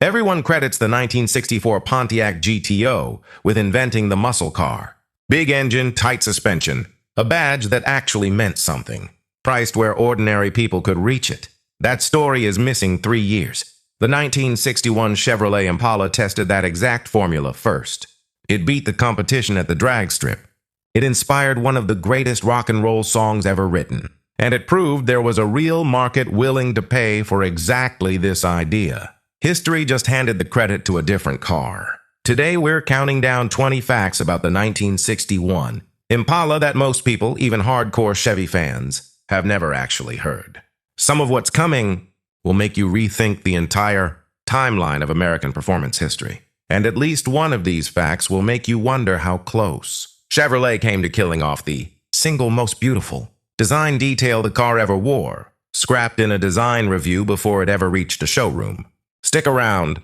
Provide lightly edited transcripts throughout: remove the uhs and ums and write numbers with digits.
Everyone credits the 1964 Pontiac GTO with inventing the muscle car. Big engine, tight suspension, a badge that actually meant something, priced where ordinary people could reach it. That story is missing 3 years. The 1961 Chevrolet Impala tested that exact formula first. It beat the competition at the drag strip. It inspired one of the greatest rock and roll songs ever written. And it proved there was a real market willing to pay for exactly this idea. History just handed the credit to a different car. Today we're counting down 20 facts about the 1961 Impala that most people, even hardcore Chevy fans, have never actually heard. Some of what's coming will make you rethink the entire timeline of American performance history. And at least one of these facts will make you wonder how close Chevrolet came to killing off the single most beautiful design detail the car ever wore, scrapped in a design review before it ever reached a showroom. Stick around,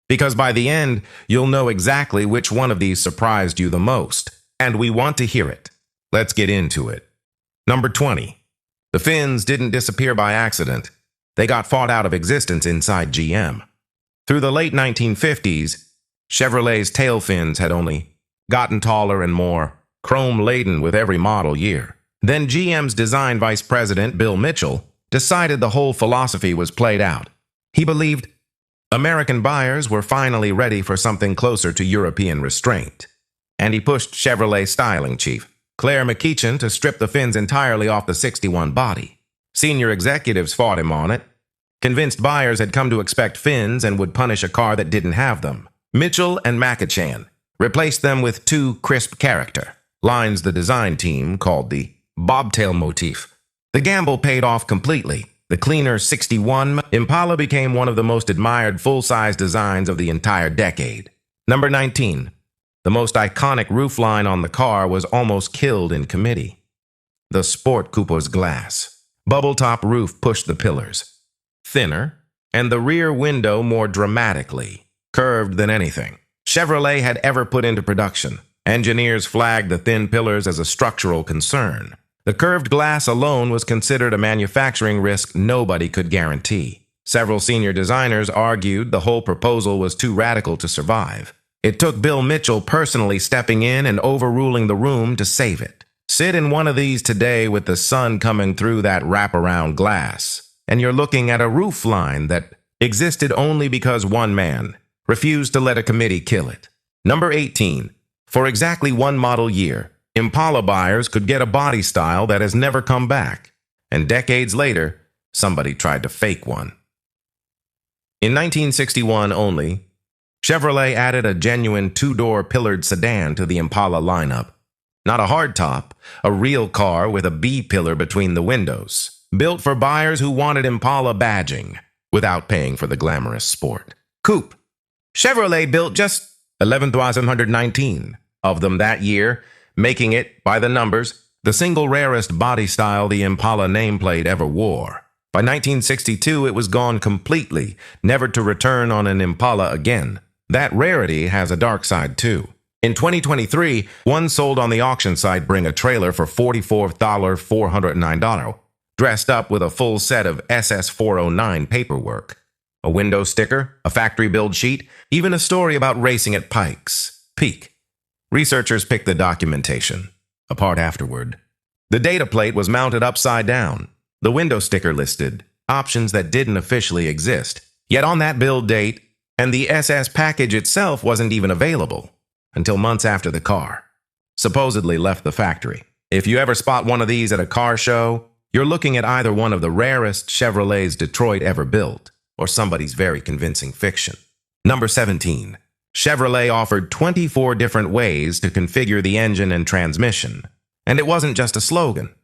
because by the end, you'll know exactly which one of these surprised you the most, and we want to hear it. Let's get into it. Number 20. The fins didn't disappear by accident. They got fought out of existence inside GM. Through the late 1950s, Chevrolet's tail fins had only gotten taller and more chrome-laden with every model year. Then GM's design vice president, Bill Mitchell, decided the whole philosophy was played out. He believed American buyers were finally ready for something closer to European restraint. And he pushed Chevrolet styling chief, Claire McEachin, to strip the fins entirely off the 61 body. Senior executives fought him on it, convinced buyers had come to expect fins and would punish a car that didn't have them. Mitchell and McEachin replaced them with two crisp character lines the design team called the bobtail motif. The gamble paid off completely. The cleaner 61 Impala became one of the most admired full-size designs of the entire decade. Number 19. The most iconic roofline on the car was almost killed in committee. The Sport Coupe's glass. Bubble-top roof pushed the pillars thinner, and the rear window more dramatically curved than anything Chevrolet had ever put into production. Engineers flagged the thin pillars as a structural concern. The curved glass alone was considered a manufacturing risk nobody could guarantee. Several senior designers argued the whole proposal was too radical to survive. It took Bill Mitchell personally stepping in and overruling the room to save it. Sit in one of these today with the sun coming through that wraparound glass, and you're looking at a roofline that existed only because one man refused to let a committee kill it. Number 18. For exactly one model year, Impala buyers could get a body style that has never come back, and decades later, somebody tried to fake one. In 1961 only, Chevrolet added a genuine two-door pillared sedan to the Impala lineup. Not a hardtop, a real car with a B-pillar between the windows, built for buyers who wanted Impala badging without paying for the glamorous sport. Coupe. Chevrolet built just 11,119 of them that year, making it, by the numbers, the single rarest body style the Impala nameplate ever wore. By 1962, it was gone completely, never to return on an Impala again. That rarity has a dark side, too. In 2023, one sold on the auction site bring a trailer for $44,409, dressed up with a full set of SS409 paperwork. A window sticker, a factory build sheet, even a story about racing at Pikes Peak. Researchers picked the documentation apart afterward. The data plate was mounted upside down. The window sticker listed options that didn't officially exist. Yet on that build date, and the SS package itself wasn't even available until months after the car supposedly left the factory. If you ever spot one of these at a car show, you're looking at either one of the rarest Chevrolets Detroit ever built, or somebody's very convincing fiction. Number 17. Chevrolet offered 24 different ways to configure the engine and transmission. And it wasn't just a slogan.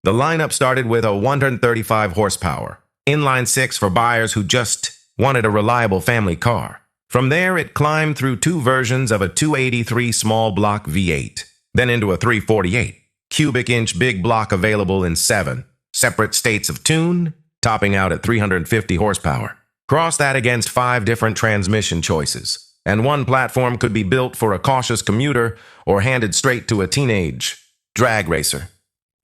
The lineup started with a 135 horsepower, inline-six for buyers who just wanted a reliable family car. From there, it climbed through two versions of a 283 small block V8, then into a 348 cubic inch big block available in 7 separate states of tune, topping out at 350 horsepower. Cross that against 5 different transmission choices, and one platform could be built for a cautious commuter or handed straight to a teenage drag racer,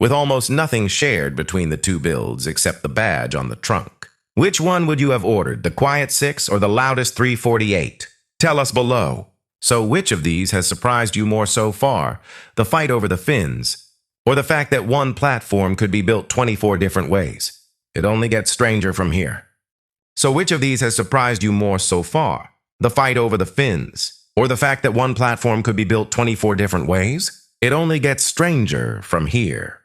with almost nothing shared between the two builds except the badge on the trunk. Which one would you have ordered, the quiet 6 or the loudest 348? Tell us below. So which of these has surprised you more so far? The fight over the fins, or the fact that one platform could be built 24 different ways? It only gets stranger from here. So which of these has surprised you more so far? The fight over the fins, or the fact that one platform could be built 24 different ways? It only gets stranger from here.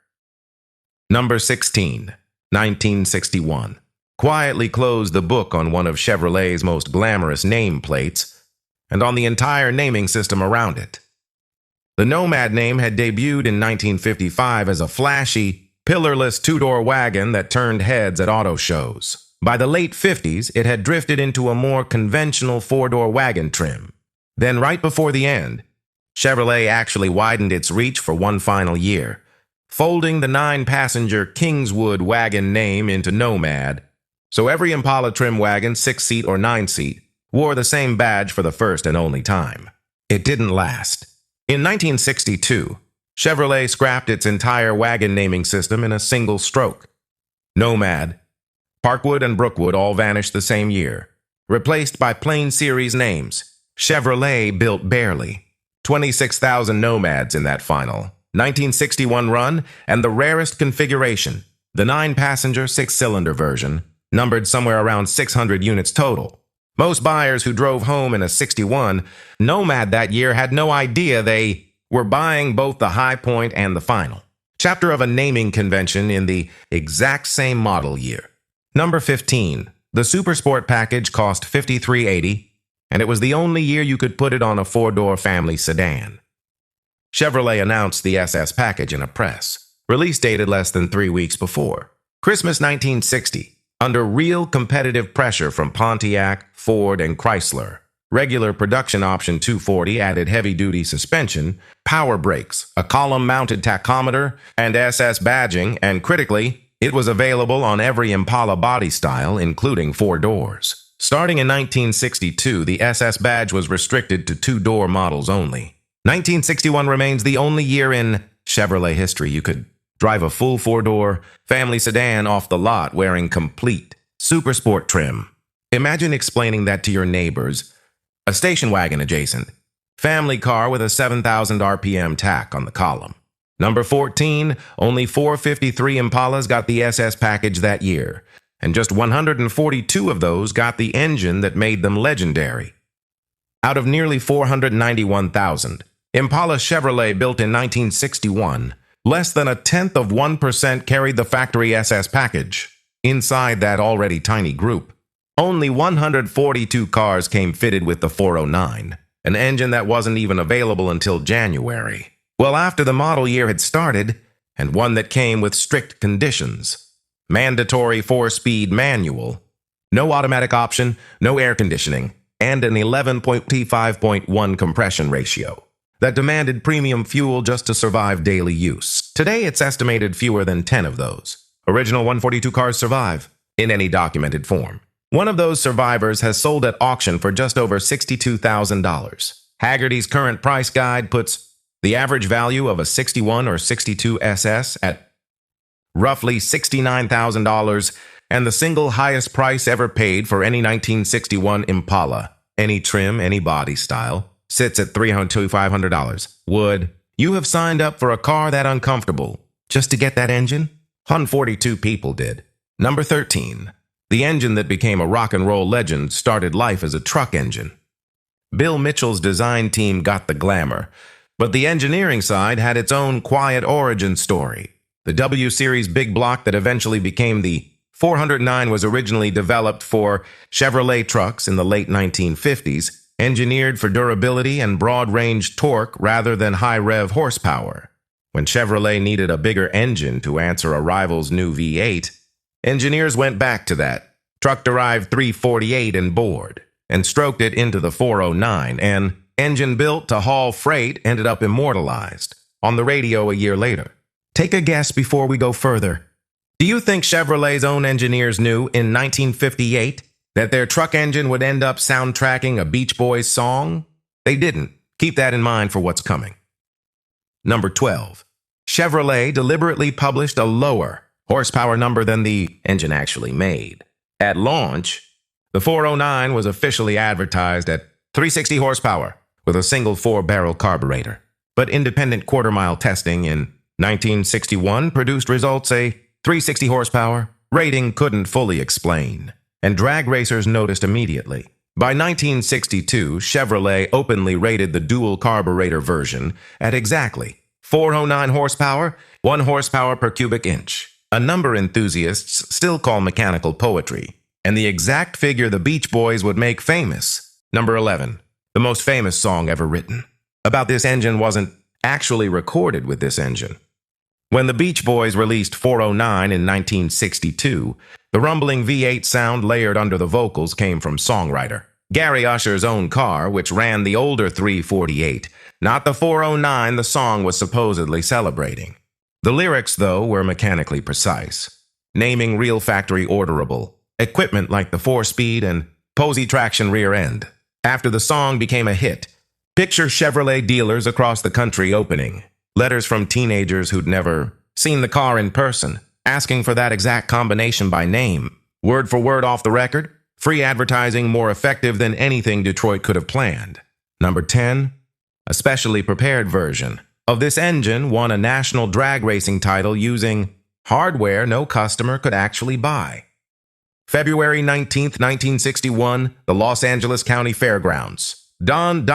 Number 16, 1961. Quietly closed the book on one of Chevrolet's most glamorous nameplates and on the entire naming system around it. The Nomad name had debuted in 1955 as a flashy, pillarless two-door wagon that turned heads at auto shows. By the late 50s, it had drifted into a more conventional four-door wagon trim. Then right before the end, Chevrolet actually widened its reach for one final year, folding the 9-passenger Kingswood wagon name into Nomad, so every Impala trim wagon, 6-seat or 9-seat, wore the same badge for the first and only time. It didn't last. In 1962, Chevrolet scrapped its entire wagon naming system in a single stroke. Nomad, Parkwood, and Brookwood all vanished the same year, replaced by plain series names. Chevrolet built barely 26,000 Nomads in that final 1961 run, and the rarest configuration, the 9-passenger 6-cylinder version, numbered somewhere around 600 units total. Most buyers who drove home in a 61 Nomad that year had no idea they were buying both the high point and the final chapter of a naming convention in the exact same model year. Number 15. The Super Sport package cost $53.80, and it was the only year you could put it on a 4-door family sedan. Chevrolet announced the SS package in a press release dated less than 3 weeks before Christmas 1960. Under real competitive pressure from Pontiac, Ford, and Chrysler. Regular production option 240 added heavy-duty suspension, power brakes, a column-mounted tachometer, and SS badging, and critically, it was available on every Impala body style, including 4 doors. Starting in 1962, the SS badge was restricted to 2-door models only. 1961 remains the only year in Chevrolet history you could drive a full 4-door family sedan off the lot wearing complete Super Sport trim. Imagine explaining that to your neighbors. A station wagon adjacent. Family car with a 7,000 RPM tack on the column. Number 14, only 453 Impalas got the SS package that year, and just 142 of those got the engine that made them legendary. Out of nearly 491,000, Impala Chevrolet built in 1961, less than 0.1% carried the factory SS package. Inside that already tiny group, only 142 cars came fitted with the 409, an engine that wasn't even available until January. Well, after the model year had started, and one that came with strict conditions. Mandatory 4-speed manual, no automatic option, no air conditioning, and an 11.T5.1 compression ratio that demanded premium fuel just to survive daily use. Today, it's estimated fewer than 10 of those original 142 cars survive in any documented form. One of those survivors has sold at auction for just over $62,000. Haggerty's current price guide puts the average value of a 61 or 62 SS at roughly $69,000, and the single highest price ever paid for any 1961 Impala, any trim, any body style, sits at $300–500. Would you have signed up for a car that uncomfortable just to get that engine? 142 people did. Number 13. The engine that became a rock and roll legend started life as a truck engine. Bill Mitchell's design team got the glamour, but the engineering side had its own quiet origin story. The W-Series big block that eventually became the 409 was originally developed for Chevrolet trucks in the late 1950s, engineered for durability and broad-range torque rather than high-rev horsepower. When Chevrolet needed a bigger engine to answer a rival's new V8, engineers went back to that truck-derived 348 and board, and stroked it into the 409, and engine built to haul freight ended up immortalized on the radio a year later. Take a guess before we go further. Do you think Chevrolet's own engineers knew in 1958 that their truck engine would end up soundtracking a Beach Boys song? They didn't. Keep that in mind for what's coming. Number 12. Chevrolet deliberately published a lower horsepower number than the engine actually made. At launch, the 409 was officially advertised at 360 horsepower with a single 4-barrel carburetor. But independent quarter-mile testing in 1961 produced results a 360 horsepower rating couldn't fully explain, and drag racers noticed immediately. By 1962, Chevrolet openly rated the dual carburetor version at exactly 409 horsepower, 1 horsepower per cubic inch, a number enthusiasts still call mechanical poetry, and the exact figure the Beach Boys would make famous. Number 11, the most famous song ever written. About this engine wasn't actually recorded with this engine. When the Beach Boys released 409 in 1962, the rumbling V8 sound layered under the vocals came from songwriter Gary Usher's own car, which ran the older 348, not the 409 the song was supposedly celebrating. The lyrics, though, were mechanically precise, naming real factory orderable equipment like the 4-speed and Posey traction rear end. After the song became a hit, picture Chevrolet dealers across the country opening letters from teenagers who'd never seen the car in person, asking for that exact combination by name. Word for word off the record, free advertising more effective than anything Detroit could have planned. Number 10, a specially prepared version of this engine won a national drag racing title using hardware no customer could actually buy. February 19, 1961, the Los Angeles County Fairgrounds. Don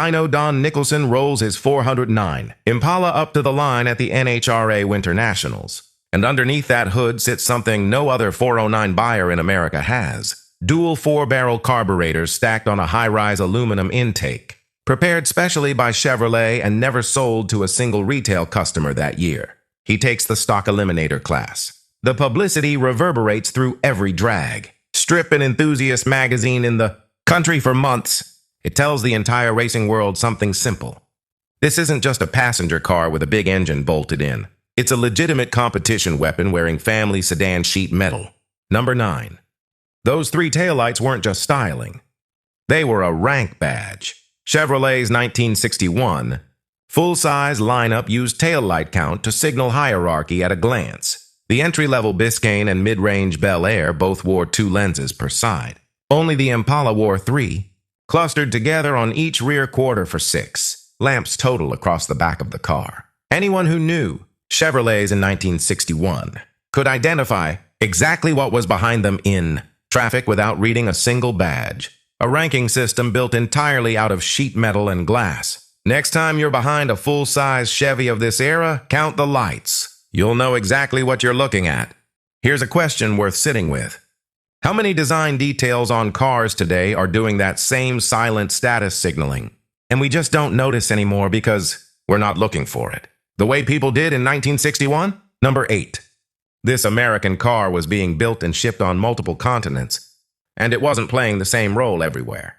Nicholson rolls his 409 Impala up to the line at the NHRA Winter Nationals. And underneath that hood sits something no other 409 buyer in America has. Dual 4-barrel carburetors stacked on a high-rise aluminum intake, prepared specially by Chevrolet and never sold to a single retail customer that year. He takes the stock eliminator class. The publicity reverberates through every drag. Strip and Enthusiast magazine in the country for months. It tells the entire racing world something simple. This isn't just a passenger car with a big engine bolted in. It's a legitimate competition weapon wearing family sedan sheet metal. Number 9. Those 3 taillights weren't just styling. They were a rank badge. Chevrolet's 1961 full-size lineup used taillight count to signal hierarchy at a glance. The entry-level Biscayne and mid-range Bel Air both wore 2 lenses per side. Only the Impala wore 3, clustered together on each rear quarter for 6 lamps total across the back of the car. Anyone who knew Chevrolets in 1961 could identify exactly what was behind them in traffic without reading a single badge. A ranking system built entirely out of sheet metal and glass. Next time you're behind a full-size Chevy of this era, count the lights. You'll know exactly what you're looking at. Here's a question worth sitting with. How many design details on cars today are doing that same silent status signaling, and we just don't notice anymore because we're not looking for it? The way people did in 1961? Number 8. This American car was being built and shipped on multiple continents, and it wasn't playing the same role everywhere.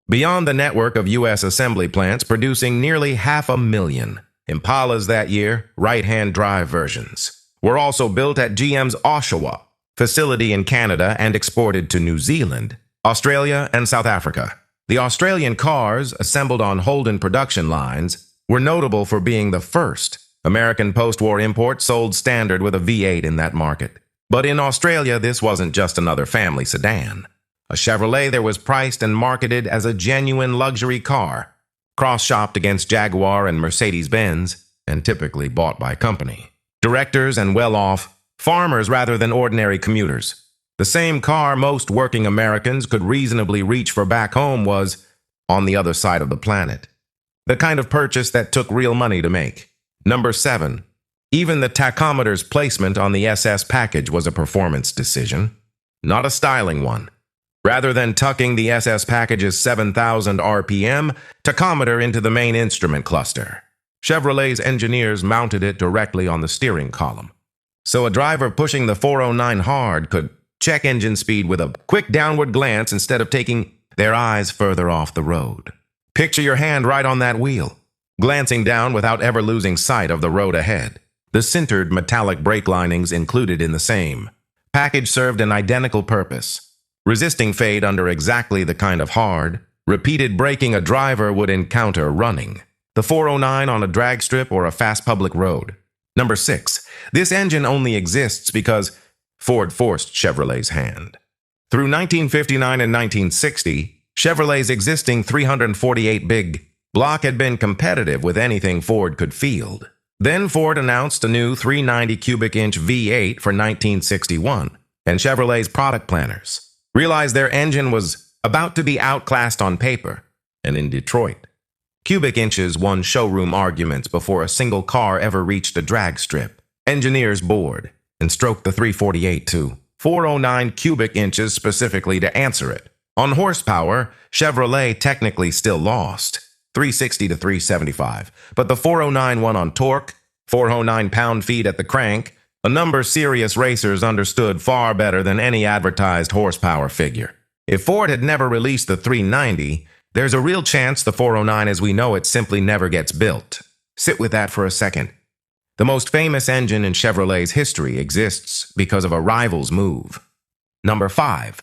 Beyond the network of U.S. assembly plants producing nearly 500,000 Impalas that year, right-hand drive versions, were also built at GM's Oshawa facility in Canada and exported to New Zealand, Australia, and South Africa. The Australian cars, assembled on Holden production lines, were notable for being the first American post-war import sold standard with a V8 in that market. But in Australia, this wasn't just another family sedan. A Chevrolet that was priced and marketed as a genuine luxury car, cross-shopped against Jaguar and Mercedes-Benz, and typically bought by company directors and well-off farmers rather than ordinary commuters. The same car most working Americans could reasonably reach for back home was on the other side of the planet. The kind of purchase that took real money to make. Number 7. Even the tachometer's placement on the SS package was a performance decision, not a styling one. Rather than tucking the SS package's 7,000 RPM tachometer into the main instrument cluster, Chevrolet's engineers mounted it directly on the steering column. So a driver pushing the 409 hard could check engine speed with a quick downward glance instead of taking their eyes further off the road. Picture your hand right on that wheel, glancing down without ever losing sight of the road ahead. The sintered metallic brake linings included in the same package served an identical purpose, resisting fade under exactly the kind of hard, repeated braking a driver would encounter running the 409 on a drag strip or a fast public road. Number 6. This engine only exists because Ford forced Chevrolet's hand. Through 1959 and 1960, Chevrolet's existing 348 big block had been competitive with anything Ford could field. Then Ford announced a new 390 cubic inch V8 for 1961, and Chevrolet's product planners realized their engine was about to be outclassed on paper. And in Detroit, cubic inches won showroom arguments before a single car ever reached a drag strip. Engineers bored and stroked the 348 to 409 cubic inches specifically to answer it. On horsepower, Chevrolet technically still lost, 360 to 375, but the 409 won on torque, 409 pound-feet at the crank, a number serious racers understood far better than any advertised horsepower figure. If Ford had never released the 390, there's a real chance the 409 as we know it simply never gets built. Sit with that for a second. The most famous engine in Chevrolet's history exists because of a rival's move. Number 5.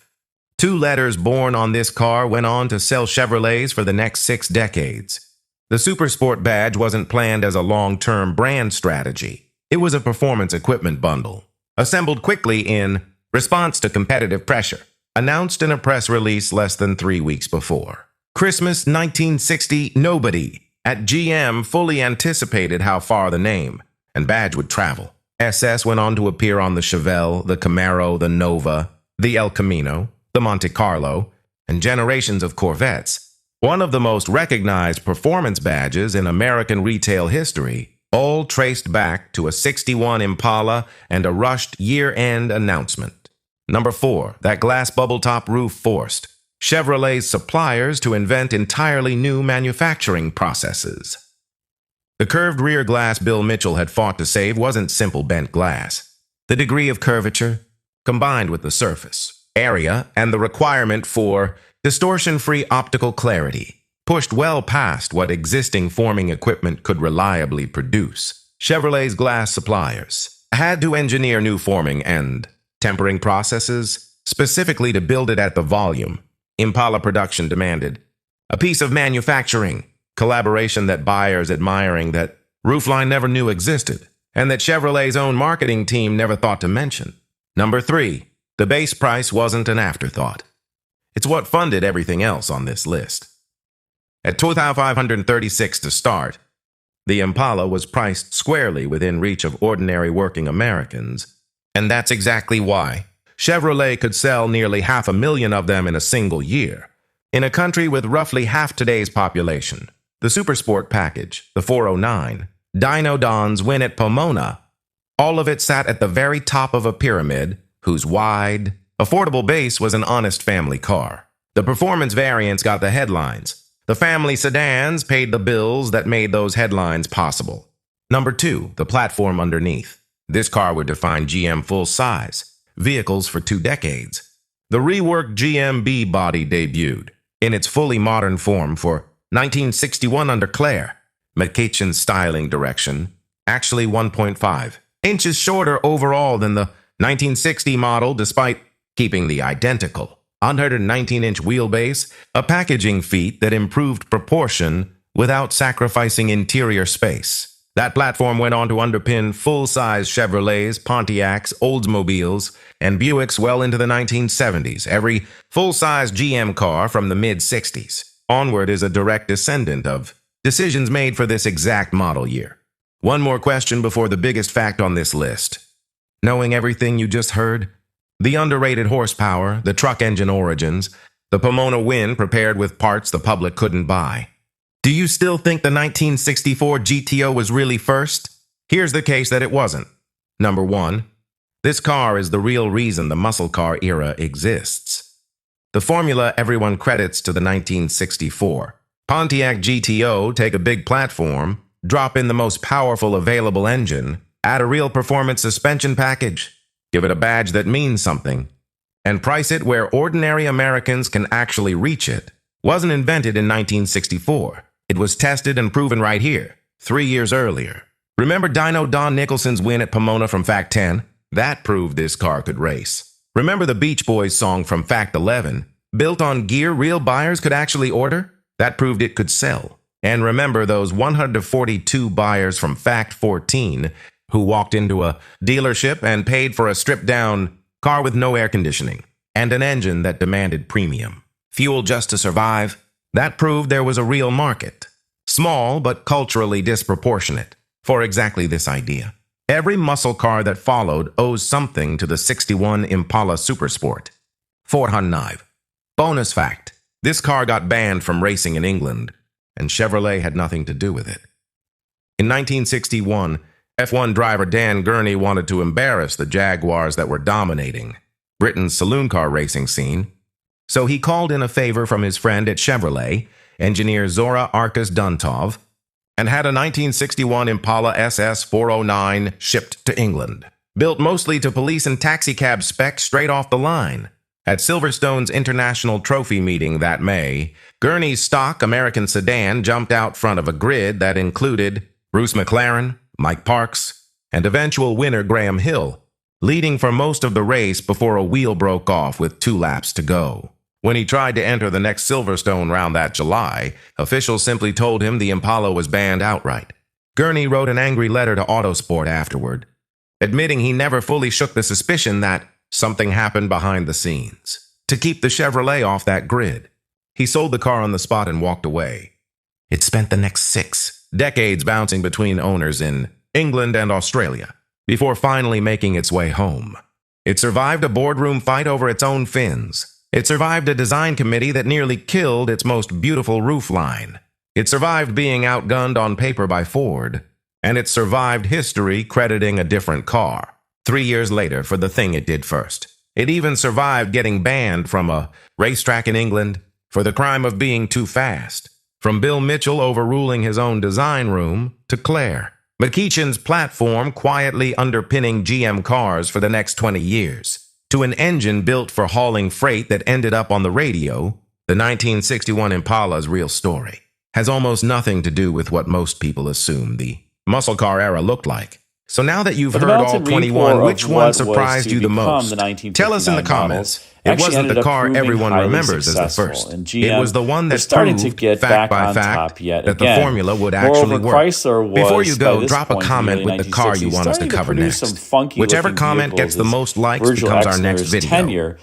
2 letters born on this car went on to sell Chevrolets for the next 6 decades. The Supersport badge wasn't planned as a long-term brand strategy. It was a performance equipment bundle, assembled quickly in response to competitive pressure, announced in a press release less than 3 weeks before. Christmas 1960, nobody at GM fully anticipated how far the name and badge would travel. SS went on to appear on the Chevelle, the Camaro, the Nova, the El Camino, the Monte Carlo, and generations of Corvettes. One of the most recognized performance badges in American retail history, all traced back to a 61 Impala and a rushed year-end announcement. Number 4, that glass bubble top roof forced Chevrolet's suppliers to invent entirely new manufacturing processes. The curved rear glass Bill Mitchell had fought to save wasn't simple bent glass. The degree of curvature, combined with the surface area and the requirement for distortion-free optical clarity, pushed well past what existing forming equipment could reliably produce. Chevrolet's glass suppliers had to engineer new forming and tempering processes specifically to build it at the volume Impala production demanded. A piece of manufacturing collaboration that buyers admiring that roofline never knew existed, and that Chevrolet's own marketing team never thought to mention. Number 3. The base price wasn't an afterthought. It's what funded everything else on this list. At $2,536 to start, the Impala was priced squarely within reach of ordinary working Americans, and that's exactly why Chevrolet could sell nearly 500,000 of them in a single year. In a country with roughly half today's population, the Supersport package, the 409, Dino Don's win at Pomona, all of it sat at the very top of a pyramid whose wide, affordable base was an honest family car. The performance variants got the headlines. The family sedans paid the bills that made those headlines possible. Number 2, the platform underneath. This car would define GM full-size vehicles for 2 decades. The reworked GM B body debuted in its fully modern form for 1961 under Claire McCachan's styling direction, actually 1.5 inches shorter overall than the 1960 model despite keeping the identical 119-inch wheelbase, a packaging feat that improved proportion without sacrificing interior space. That platform went on to underpin full-size Chevrolets, Pontiacs, Oldsmobiles, and Buicks well into the 1970s. Every full-size GM car from the mid-60s onward is a direct descendant of decisions made for this exact model year. One more question before the biggest fact on this list. Knowing everything you just heard, the underrated horsepower, the truck engine origins, the Pomona win prepared with parts the public couldn't buy. Do you still think the 1964 GTO was really first? Here's the case that it wasn't. Number 1, this car is the real reason the muscle car era exists. The formula everyone credits to the 1964 Pontiac GTO: take a big platform, drop in the most powerful available engine, add a real performance suspension package, give it a badge that means something, and price it where ordinary Americans can actually reach it, wasn't invented in 1964. It was tested and proven right here, 3 years earlier. Remember Dino Don Nicholson's win at Pomona from Fact 10? That proved this car could race. Remember the Beach Boys song from Fact 11? Built on gear real buyers could actually order? That proved it could sell. And remember those 142 buyers from Fact 14 who walked into a dealership and paid for a stripped-down car with no air conditioning and an engine that demanded premium. Fuel just to survive? That proved there was a real market. Small, but culturally disproportionate, for exactly this idea. Every muscle car that followed owes something to the '61 Impala Supersport. 409. Bonus fact: this car got banned from racing in England, and Chevrolet had nothing to do with it. In 1961, F1 driver Dan Gurney wanted to embarrass the Jaguars that were dominating Britain's saloon car racing scene, so he called in a favor from his friend at Chevrolet, engineer Zora Arcus Duntov, and had a 1961 Impala SS 409 shipped to England. Built mostly to police and taxicab specs straight off the line. At Silverstone's International Trophy meeting that May, Gurney's stock American sedan jumped out front of a grid that included Bruce McLaren, Mike Parks, and eventual winner Graham Hill, leading for most of the race before a wheel broke off with 2 laps to go. When he tried to enter the next Silverstone round that July, officials simply told him the Impala was banned outright. Gurney wrote an angry letter to Autosport afterward, admitting he never fully shook the suspicion that something happened behind the scenes. To keep the Chevrolet off that grid, he sold the car on the spot and walked away. It spent the next 6 decades bouncing between owners in England and Australia, before finally making its way home. It survived a boardroom fight over its own fins. It survived a design committee that nearly killed its most beautiful roofline. It survived being outgunned on paper by Ford. And it survived history crediting a different car 3 years later for the thing it did first. It even survived getting banned from a racetrack in England for the crime of being too fast. From Bill Mitchell overruling his own design room to Claire McEachin's platform quietly underpinning GM cars for the next 20 years. To an engine built for hauling freight that ended up on the radio, the 1961 Impala's real story has almost nothing to do with what most people assume the muscle car era looked like. So now that you've heard all 21, which one surprised you the most? Tell us in the comments. It wasn't the car everyone remembers as the first. It was the one that proved, fact by fact, that the formula would actually work. Before you go, drop a comment with the car you want us to cover next. Whichever comment gets the most likes becomes our next video.